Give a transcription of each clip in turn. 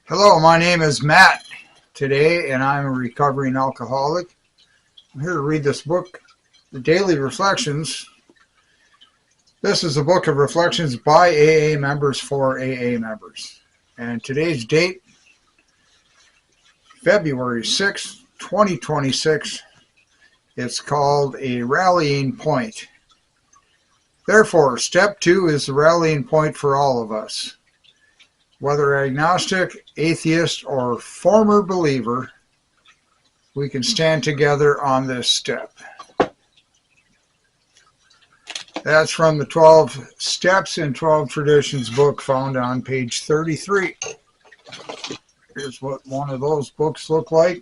Hello, my name is Matt today, and I'm a recovering alcoholic. I'm here to read this book, The Daily Reflections. This is a book of reflections by AA members for AA members. And today's date, February 6, 2026. It's called A Rallying Point. Therefore, step 2 is the rallying point for all of us. Whether agnostic, atheist, or former believer, we can stand together on this step. That's from the 12 Steps in 12 Traditions book found on page 33. Here's what one of those books look like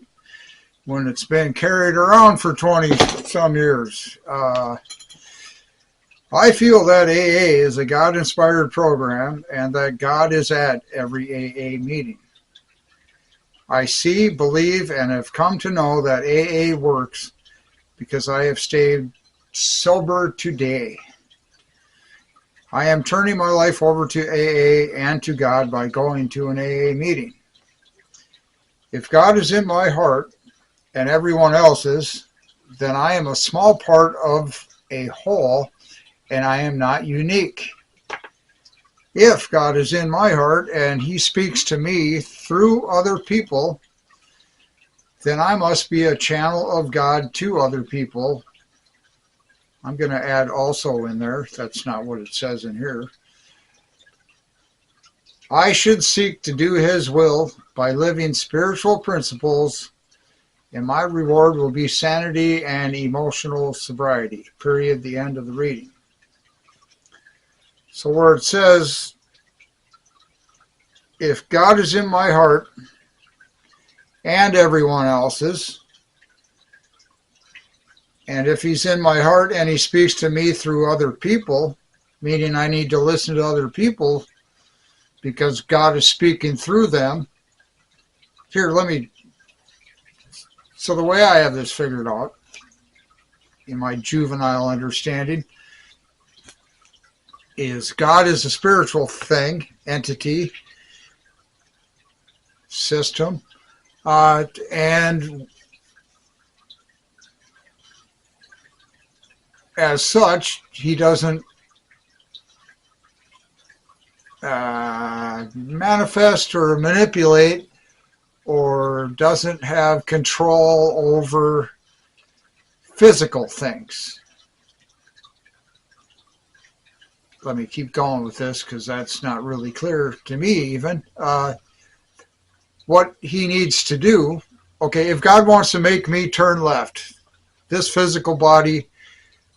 when it's been carried around for 20 some years. I feel that AA is a God-inspired program and that God is at every AA meeting. I see, believe, and have come to know that AA works because I have stayed sober today. I am turning my life over to AA and to God by going to an AA meeting. If God is in my heart and everyone else's, then I am a small part of a whole, and I am not unique. If God is in my heart and He speaks to me through other people, then I must be a channel of God to other people. I'm going to add also in there. That's not what it says in here. I should seek to do His will by living spiritual principles, and my reward will be sanity and emotional sobriety. Period. The end of the reading. So where it says, if God is in my heart and everyone else's, and if He's in my heart and He speaks to me through other people, meaning I need to listen to other people because God is speaking through them. So the way I have this figured out, in my juvenile understanding, is God is a spiritual thing, entity, system, and as such, He doesn't manifest or manipulate or doesn't have control over physical things. Let me keep going with this because that's not really clear to me even. What He needs to do, okay, if God wants to make me turn left, this physical body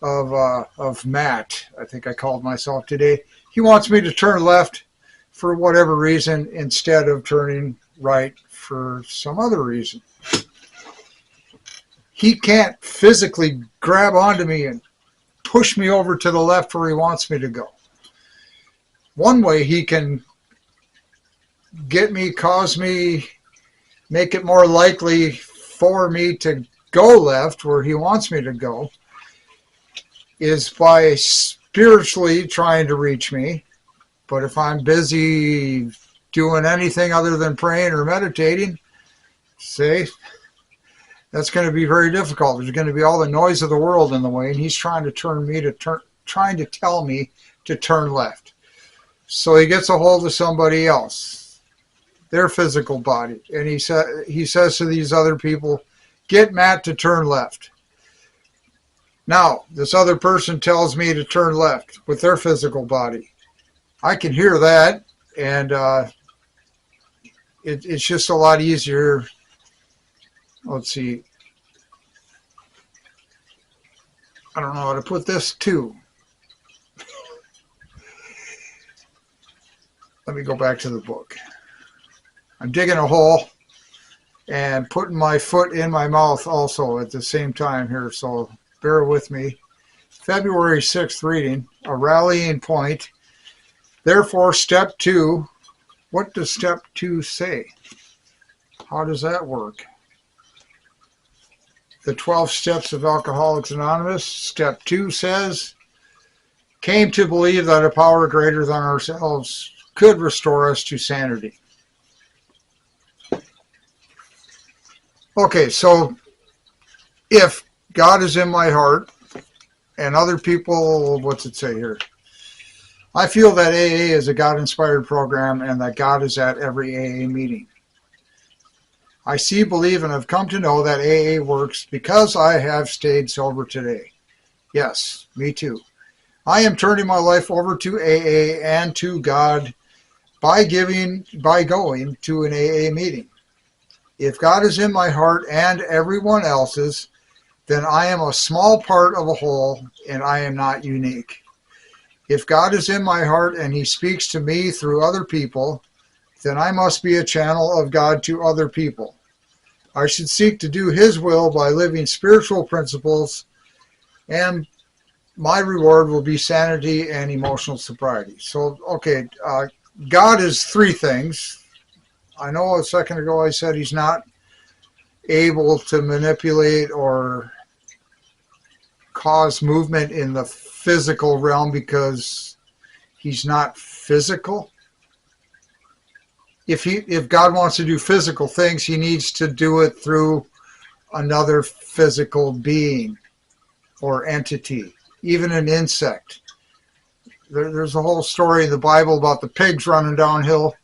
of Matt, I think I called myself today, He wants me to turn left for whatever reason instead of turning right for some other reason. He can't physically grab onto me and push me over to the left where He wants me to go. One way He can get me, cause me, make it more likely for me to go left where He wants me to go is by spiritually trying to reach me. But if I'm busy doing anything other than praying or meditating, that's going to be very difficult. There's going to be all the noise of the world in the way, and He's trying to tell me to turn left. So He gets a hold of somebody else, their physical body, and he says to these other people, get Matt to turn left. Now, this other person tells me to turn left with their physical body. I can hear that, and it's just a lot easier. Let's see. I don't know how to put this too. Let me go back to the book. I'm digging a hole and putting my foot in my mouth also at the same time here, so bear with me. February 6th reading, A Rallying Point. Therefore, step 2. What does step 2 say? How does that work? The 12 Steps of Alcoholics Anonymous, step 2 says, came to believe that a power greater than ourselves could restore us to sanity. Okay, so if God is in my heart and other people, what's it say here? I feel that AA is a God-inspired program and that God is at every AA meeting. I see, believe, and have come to know that AA works because I have stayed sober today. Yes, me too. I am turning my life over to AA and to God by going to an AA meeting. If God is in my heart and everyone else's, then I am a small part of a whole and I am not unique. If God is in my heart and he speaks to me through other people, then I must be a channel of God to other people. I should seek to do his will by living spiritual principles, and my reward will be sanity and emotional sobriety. So, okay, God is three things. I know a second ago I said he's not able to manipulate or cause movement in the physical realm because he's not physical. If God wants to do physical things, he needs to do it through another physical being or entity, even an insect. There's a whole story in the Bible about the pigs running downhill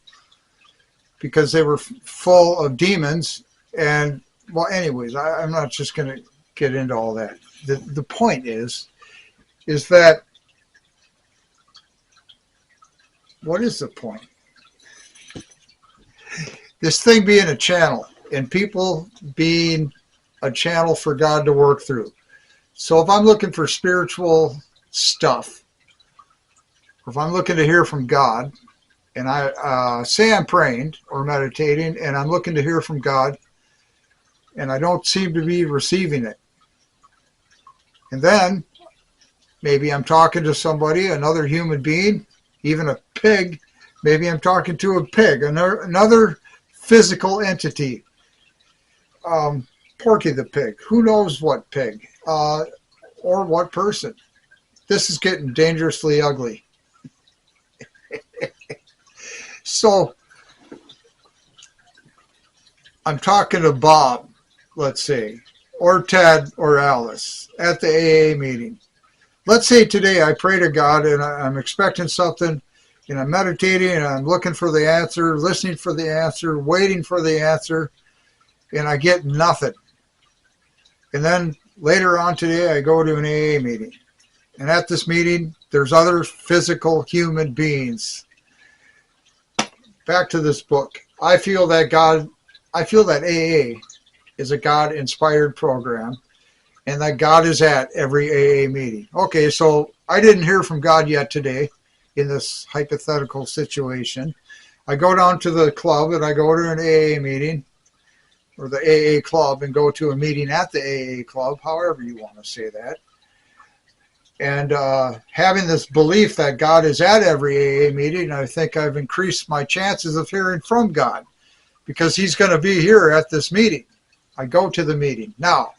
because they were full of demons. And, well, anyways, I'm not just going to get into all that. The point is that, what is the point? This thing being a channel and people being a channel for God to work through. So if I'm looking for spiritual stuff, if I'm looking to hear from God, and I say I'm praying or meditating and I'm looking to hear from God, and I don't seem to be receiving it, and then maybe I'm talking to somebody, another human being, even a pig, maybe I'm talking to a pig, another physical entity, Porky the pig, who knows what pig, or what person. This is getting dangerously ugly. So I'm talking to Bob, let's say, or Ted or Alice at the AA meeting. Let's say today I pray to God and I'm expecting something and I'm meditating and I'm looking for the answer, listening for the answer, waiting for the answer, and I get nothing. And then later on today I go to an AA meeting. And at this meeting, there's other physical human beings. Back to this book. I feel that AA is a God-inspired program and that God is at every AA meeting. Okay, so I didn't hear from God yet today in this hypothetical situation. I go down to the club and I go to an AA meeting or the AA club and go to a meeting at the AA club, however you want to say that. And having this belief that God is at every AA meeting, I think I've increased my chances of hearing from God because he's going to be here at this meeting. I go to the meeting. Now,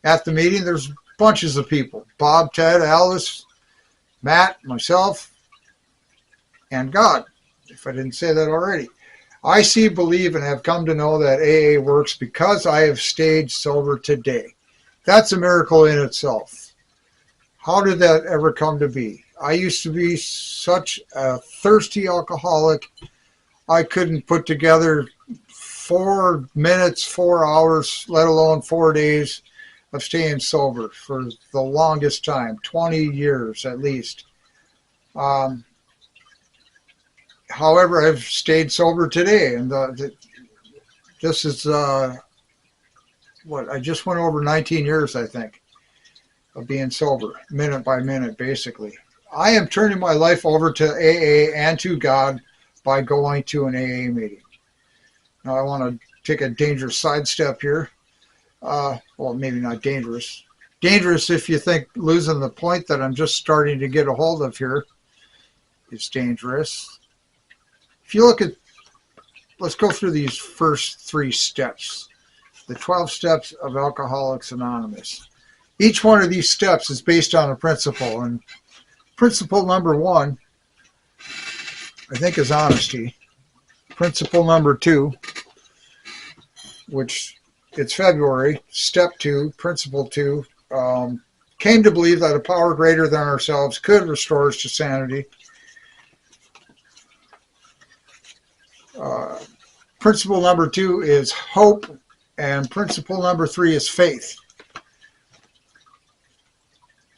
at the meeting, there's bunches of people. Bob, Ted, Alice, Matt, myself, and God, if I didn't say that already. I see, believe, and have come to know that AA works because I have stayed sober today. That's a miracle in itself. How did that ever come to be? I used to be such a thirsty alcoholic, I couldn't put together 4 minutes, 4 hours, let alone 4 days of staying sober for the longest time, 20 years at least. However, I've stayed sober today, and this is, I just went over 19 years, I think, of being sober, minute by minute, basically. I am turning my life over to AA and to God by going to an AA meeting. Now, I want to take a dangerous sidestep here. Well, maybe not dangerous. Dangerous if you think losing the point that I'm just starting to get a hold of here is dangerous. If you look at, let's go through these first 3 steps, the 12 steps of Alcoholics Anonymous. Each one of these steps is based on a principle, and principle number 1, I think, is honesty. Principle number 2, which it's February. Step 2, Principle 2, came to believe that a power greater than ourselves could restore us to sanity. Principle number 2 is hope, and principle number 3 is faith.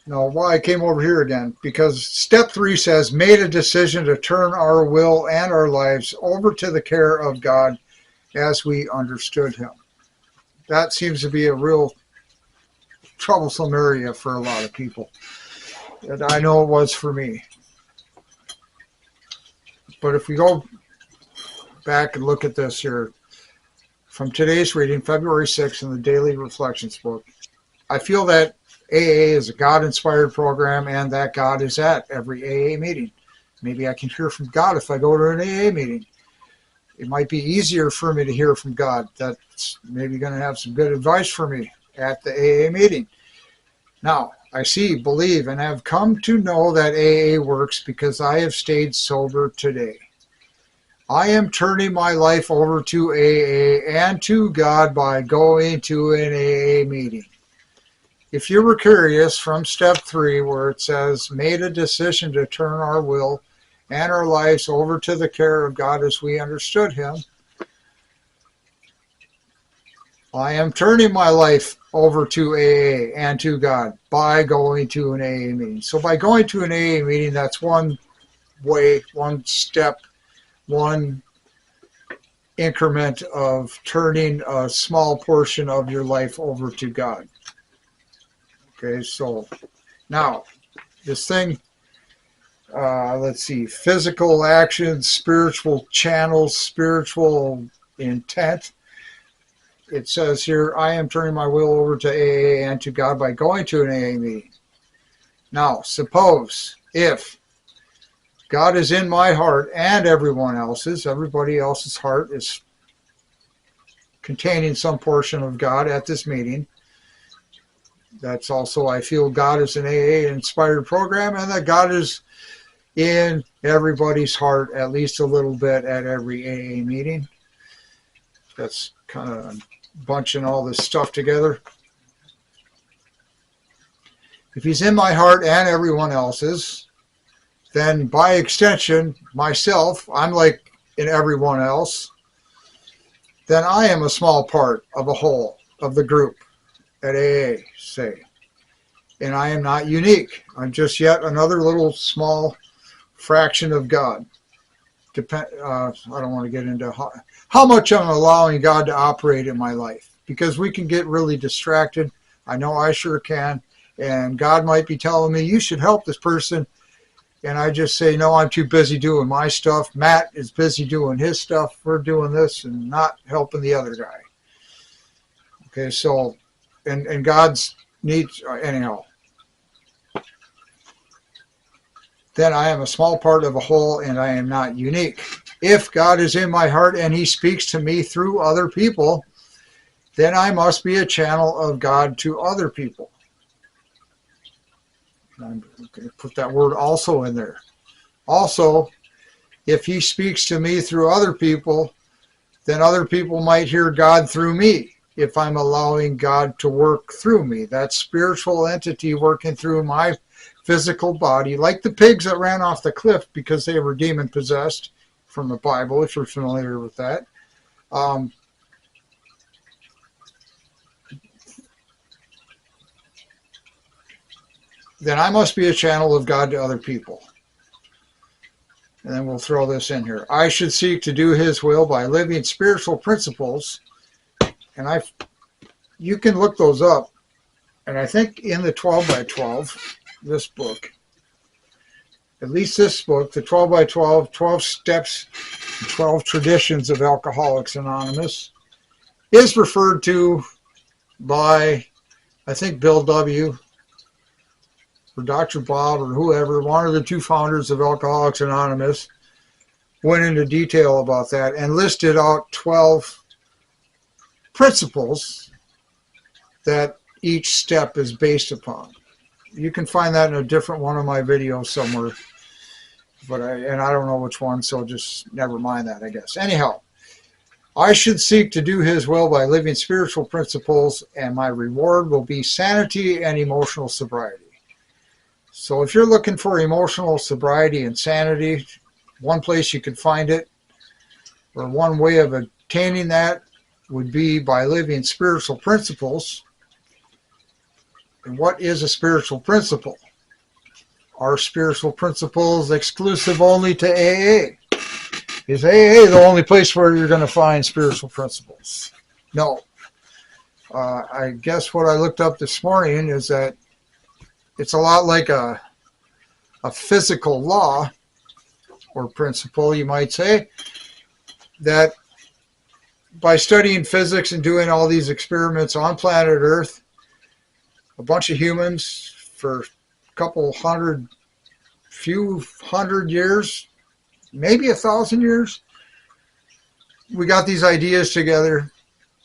Now, why I came over here again? Because step 3 says, made a decision to turn our will and our lives over to the care of God as we understood him. That seems to be a real troublesome area for a lot of people. And I know it was for me. But if we go back and look at this here, from today's reading, February 6th, in the Daily Reflections book, I feel that AA is a God-inspired program and that God is at every AA meeting. Maybe I can hear from God if I go to an AA meeting. It might be easier for me to hear from God. That's maybe going to have some good advice for me at the AA meeting. Now, I see, believe, and have come to know that AA works because I have stayed sober today. I am turning my life over to AA and to God by going to an AA meeting. If you were curious, from step 3, where it says, made a decision to turn our will and our lives over to the care of God as we understood him, I am turning my life over to AA and to God by going to an AA meeting. So by going to an AA meeting, that's one way, one step, one increment of turning a small portion of your life over to God. Okay, so now this thing, let's see, physical actions, spiritual channels, spiritual intent. It says here, I am turning my will over to AA and to God by going to an AA meeting. Now, suppose if God is in my heart and everybody else's heart is containing some portion of God at this meeting. That's also, I feel God is an AA inspired program and that God is in everybody's heart at least a little bit at every AA meeting. That's kind of bunching all this stuff together. If he's in my heart and everyone else's, then by extension, myself, I'm like in everyone else, then I am a small part of a whole of the group at AA, say. And I am not unique. I'm just yet another little small fraction of God. I don't want to get into how much I'm allowing God to operate in my life, because we can get really distracted. I know I sure can. And God might be telling me, you should help this person. And I just say, no, I'm too busy doing my stuff. Matt is busy doing his stuff. We're doing this and not helping the other guy. Okay, so, and God's needs, anyhow. Then I am a small part of a whole and I am not unique. If God is in my heart and he speaks to me through other people, then I must be a channel of God to other people. I'm going to put that word also in there. Also, if he speaks to me through other people, then other people might hear God through me if I'm allowing God to work through me. That spiritual entity working through my physical body, like the pigs that ran off the cliff because they were demon-possessed from the Bible, if you're familiar with that. Then I must be a channel of God to other people. And then we'll throw this in here. I should seek to do his will by living spiritual principles. And you can look those up. And I think in the 12 by 12, this book, at least this book, the 12 by 12, 12 Steps, 12 Traditions of Alcoholics Anonymous, is referred to by, I think, Bill W., or Dr. Bob, or whoever, one of the two founders of Alcoholics Anonymous, went into detail about that and listed out 12 principles that each step is based upon. You can find that in a different one of my videos somewhere, but I don't know which one, so just never mind that, I guess. Anyhow, I should seek to do his will by living spiritual principles, and my reward will be sanity and emotional sobriety. So if you're looking for emotional sobriety and sanity, one place you can find it, or one way of attaining that, would be by living spiritual principles. And what is a spiritual principle? Are spiritual principles exclusive only to AA? Is AA the only place where you're going to find spiritual principles? No. I guess what I looked up this morning is that it's a lot like a physical law or principle, you might say, that by studying physics and doing all these experiments on planet Earth, a bunch of humans for a few hundred years, maybe 1,000 years, we got these ideas together.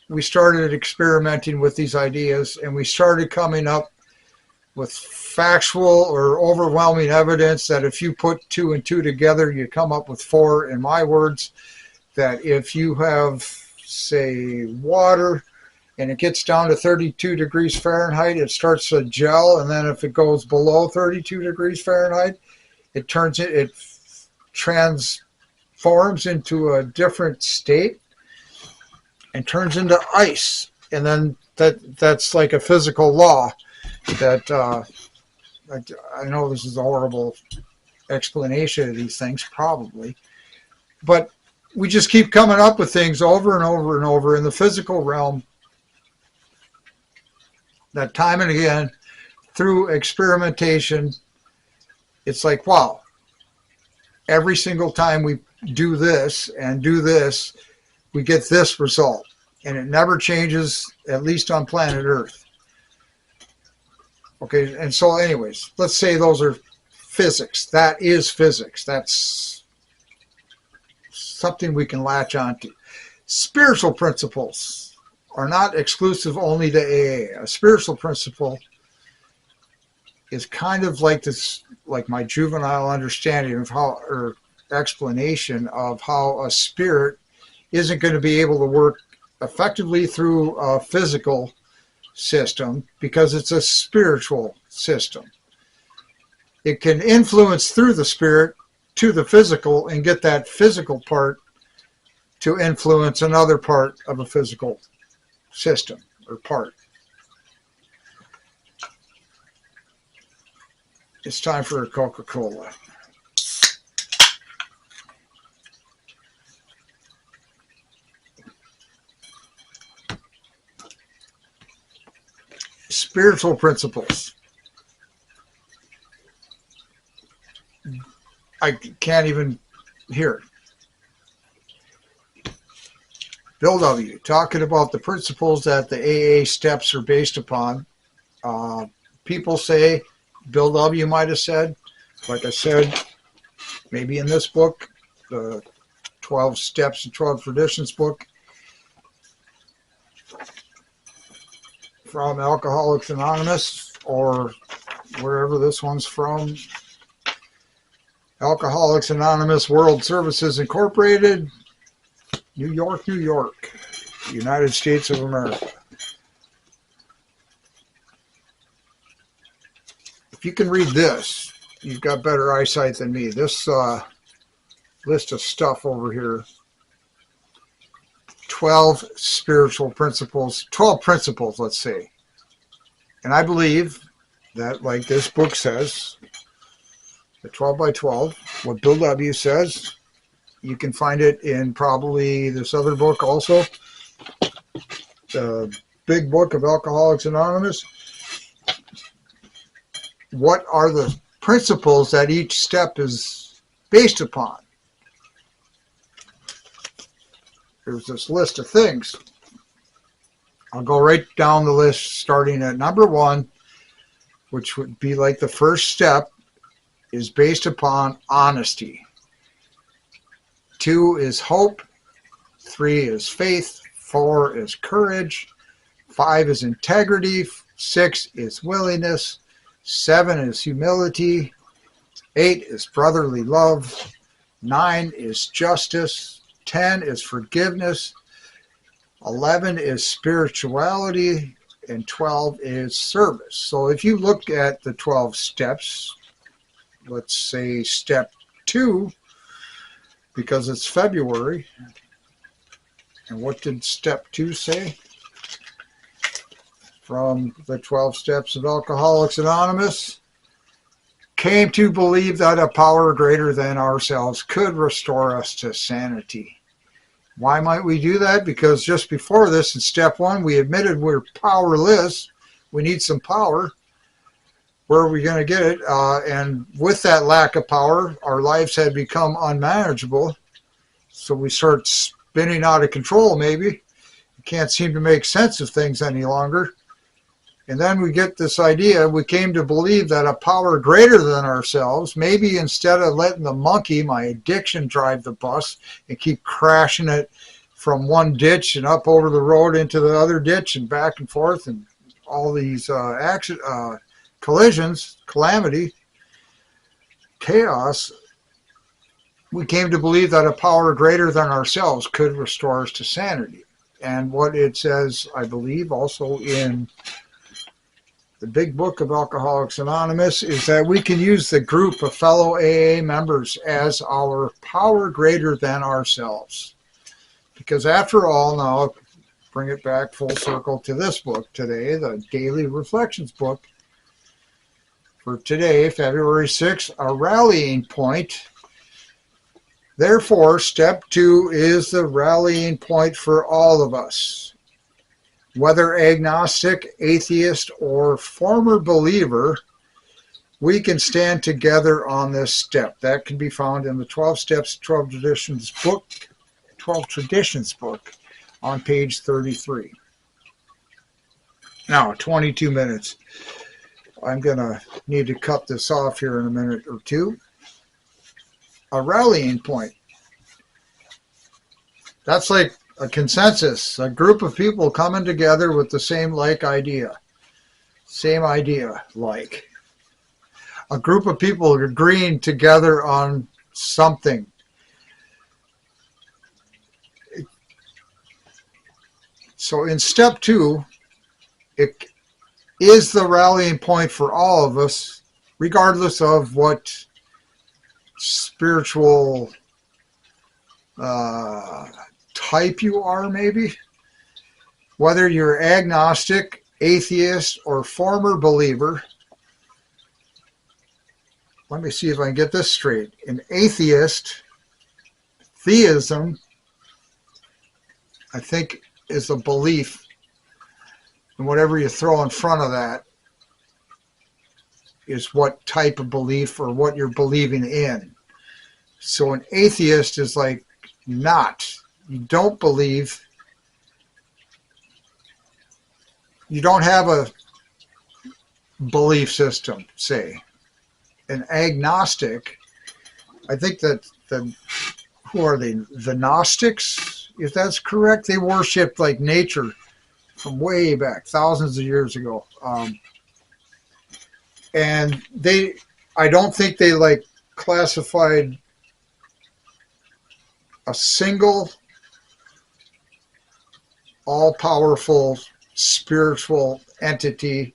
We started experimenting with these ideas, and we started coming up with factual or overwhelming evidence that if you put 2 and 2 together, you come up with 4. In my words, that if you have, say, water and it gets down to 32 degrees Fahrenheit, it starts to gel, and then if it goes below 32 degrees Fahrenheit, it transforms into a different state and turns into ice. And then that's like a physical law that I know this is a horrible explanation of these things, probably, but we just keep coming up with things over and over and over in the physical realm, that time and again through experimentation. It's like, wow, every single time we do this and do this, we get this result, and it never changes, at least on planet Earth. Okay, and so anyways, let's say those are physics. That is physics. That's something we can latch onto. Spiritual principles are not exclusive only to AA. A spiritual principle is kind of like this, like my juvenile understanding of how, or explanation of how a spirit isn't going to be able to work effectively through a physical system because it's a spiritual system. It can influence through the spirit to the physical and get that physical part to influence another part of a physical system or part. It's time for a Coca-Cola. Spiritual principles. I can't even hear it. Bill W. talking about the principles that the AA steps are based upon. People say, Bill W. might have said, like I said, maybe in this book, the 12 Steps and 12 Traditions book, from Alcoholics Anonymous, or wherever this one's from, Alcoholics Anonymous World Services Incorporated, New York, New York, United States of America. If you can read this, you've got better eyesight than me. This list of stuff over here, 12 spiritual principles, 12 principles, let's say. And I believe that, like this book says, the 12 by 12, what Bill W. says, you can find it in probably this other book also, the big book of Alcoholics Anonymous. What are the principles that each step is based upon? There's this list of things. I'll go right down the list, starting at number 1, which would be like the first step, is based upon honesty. 2 is hope. 3 is faith. 4 is courage. 5 is integrity. 6 is willingness. 7 is humility. 8 is brotherly love. 9 is justice. 10 is forgiveness. 11 is spirituality, and 12 is service. So if you look at the 12 steps, let's say step 2, because it's February, and what did step 2 say? From the 12 steps of Alcoholics Anonymous, came to believe that a power greater than ourselves could restore us to sanity. Why might we do that? Because just before this, in step 1, we admitted we're powerless. We need some power. Where are we going to get it? And with that lack of power, our lives had become unmanageable. So we start spinning out of control, maybe. We can't seem to make sense of things any longer. And then we get this idea, we came to believe that a power greater than ourselves, maybe instead of letting the monkey, my addiction, drive the bus and keep crashing it from one ditch and up over the road into the other ditch and back and forth and all these collisions, calamity, chaos, we came to believe that a power greater than ourselves could restore us to sanity. And what it says, I believe, also in the big book of Alcoholics Anonymous, is that we can use the group of fellow AA members as our power greater than ourselves. Because after all, now bring it back full circle to this book today, the Daily Reflections book. For today, February 6th, a rallying point. Therefore, step 2 is the rallying point for all of us. Whether agnostic, atheist, or former believer, we can stand together on this step. That can be found in the 12 Steps, 12 Traditions book on page 33. Now, 22 minutes. I'm going to need to cut this off here in a minute or two. A rallying point. That's like a consensus, a group of people coming together with the same idea. Same idea, like. A group of people agreeing together on something. So in step 2, it is the rallying point for all of us, regardless of what spiritual type you are, maybe. Whether you're agnostic, atheist, or former believer. Let me see if I can get this straight. An atheist, theism, I think, is a belief, and whatever you throw in front of that is what type of belief or what you're believing in. So an atheist is like not. You don't believe. You don't have a belief system, say. An agnostic, I think that who are they? The Gnostics, if that's correct, they worshipped like nature from way back, thousands of years ago. And I don't think they classified a single all-powerful spiritual entity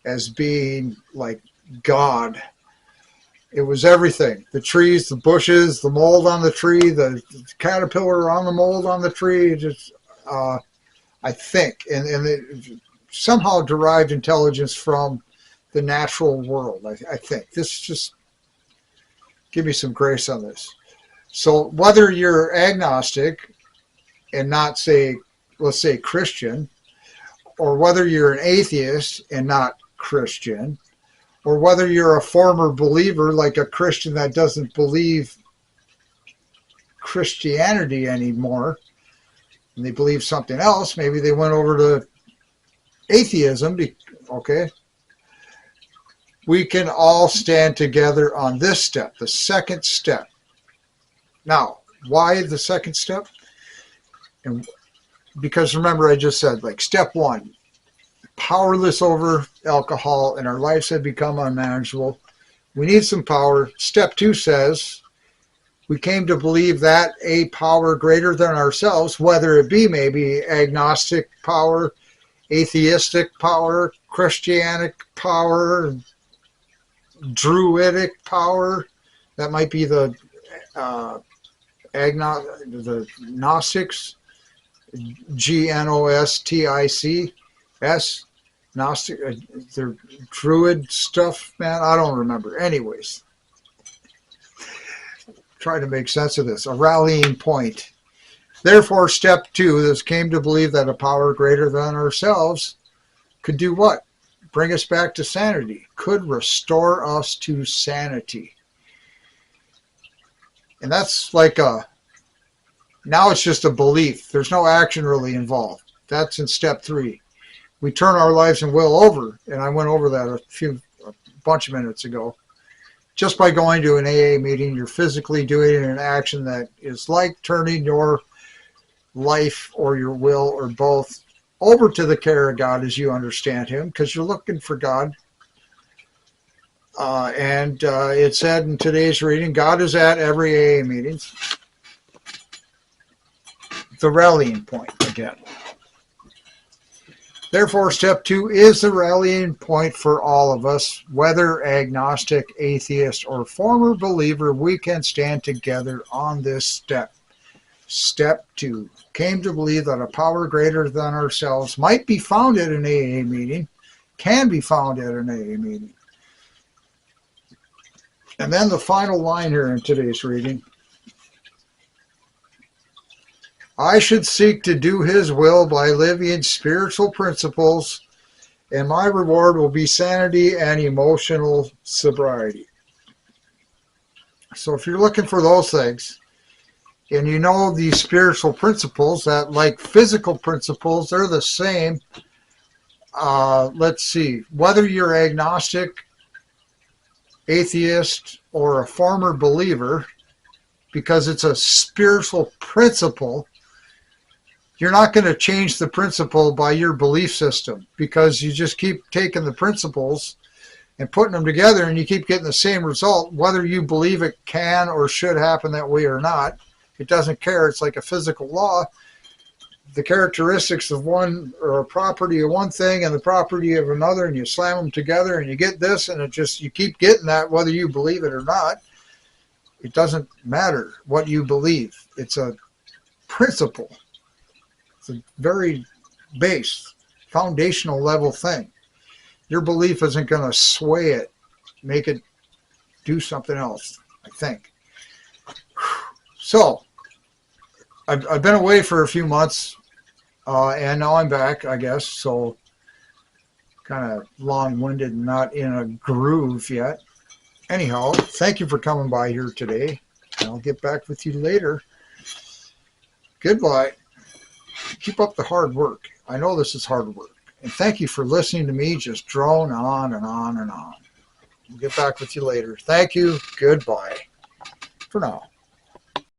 as being like God. It was everything. The trees, the bushes, the mold on the tree, the caterpillar on the mold on the tree. Just, I think, and it somehow derived intelligence from the natural world. I think. This just give me some grace on this. So whether you're agnostic and not say, let's say Christian, or whether you're an atheist and not Christian, or whether you're a former believer, like a Christian that doesn't believe Christianity anymore, and they believe something else, maybe they went over to atheism, okay? We can all stand together on this step, the second step. Now, why the second step? And because remember, I just said, step 1, powerless over alcohol, and our lives have become unmanageable. We need some power. Step 2 says, We came to believe that a power greater than ourselves, whether it be maybe agnostic power, atheistic power, Christianic power, druidic power, that might be the Gnostics, Gnostics, Gnostic, the druid stuff, man, I don't remember. Anyways, try to make sense of this. A rallying point. Therefore, step 2, this came to believe that a power greater than ourselves could do what? Bring us back to sanity. Could restore us to sanity. And that's like now it's just a belief. There's no action really involved. That's in step 3. We turn our lives and will over, and I went over that a bunch of minutes ago. Just by going to an AA meeting, you're physically doing an action that is like turning your life or your will or both over to the care of God as you understand Him, because you're looking for God. And it said in today's reading, God is at every AA meeting. The rallying point again. Therefore, step 2 is the rallying point for all of us, whether agnostic, atheist, or former believer. We can stand together on this step. Step 2 came to believe that a power greater than ourselves might be found at an AA meeting, can be found at an AA meeting. And then the final line here in today's reading. I should seek to do His will by living spiritual principles, and my reward will be sanity and emotional sobriety. So if you're looking for those things, and you know these spiritual principles, that like physical principles, they're the same. Let's see, whether you're agnostic, atheist, or a former believer, because it's a spiritual principle, you're not going to change the principle by your belief system, because you just keep taking the principles and putting them together and you keep getting the same result, whether you believe it can or should happen that way or not. It doesn't care. It's like a physical law. The characteristics of one, or a property of one thing and the property of another, and you slam them together and you get this, and it just, you keep getting that whether you believe it or not. It doesn't matter what you believe. It's a principle. It's a very base, foundational level thing. Your belief isn't going to sway it, make it do something else, I think. So, I've been away for a few months, and now I'm back, I guess, so kind of long-winded and not in a groove yet. Anyhow, thank you for coming by here today, and I'll get back with you later. Goodbye. Keep up the hard work. I know this is hard work. And thank you for listening to me just drone on and on and on. I'll get back with you later. Thank you. Goodbye for now.